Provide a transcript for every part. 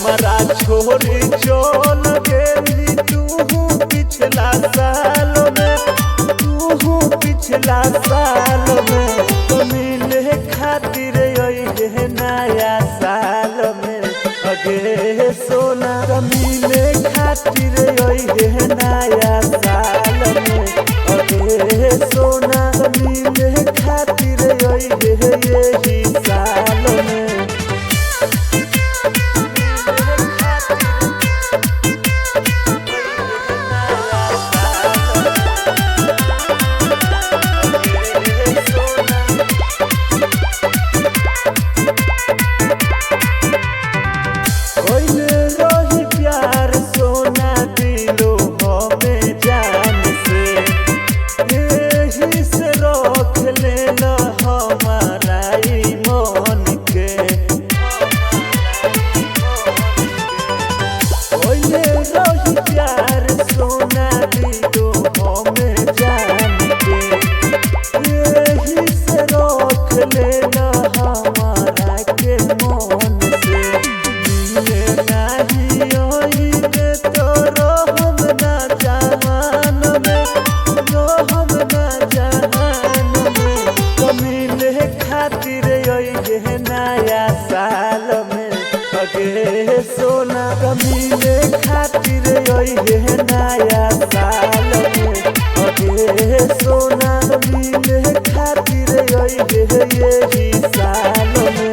हमारा छोरी चल गेली तू पिछला साल में, तू पिछला साल में तो मिले खातिर अइहे नया साल में। अगे सोना तो मिले खातिर अइहे नया साल में। अगे सोना तो मिले खातिर अइहे यही साल में। रही प्यार सोना दिलो हमें जान से, यही से रख लेला हमारा ई मन के। रही प्यार सोना दिलो हमें जान के, यही से रख लेला हमारा के मन से। खातिर अइहे नया साल में। अगे सोना तो मिले खातिर अइहे नया साल में। अगे सोना तो मिले खातिर अइहे यही साल में।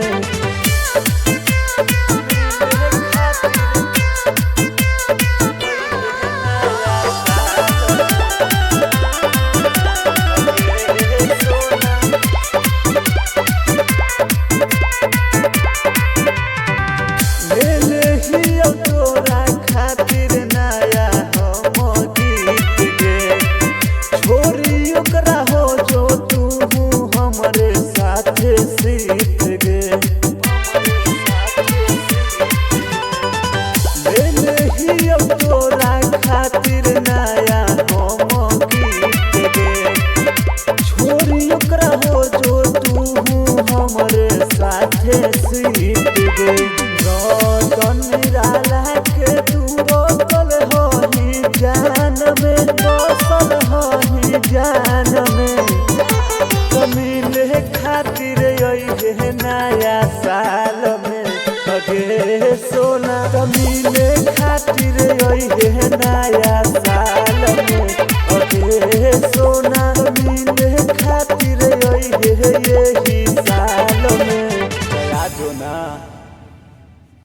तोरा खातिर नया हम गीत गे, छोरी ओकरा हो जो तू हमरे साथे सीत गे। तोरा खातिर नया हम गीत गे, छोरी ओकरा हो जो तू हमरे साथे सीत गे। निराला के तू बसल होही जान में, बसल होही जान में तो मिले खातिर अइहे नया साल में। अगे सोना तो मिले खातिर अइहे नया साल में। अगे सोना तो मिले खातिर अइहे यही साल में। दया जो ना।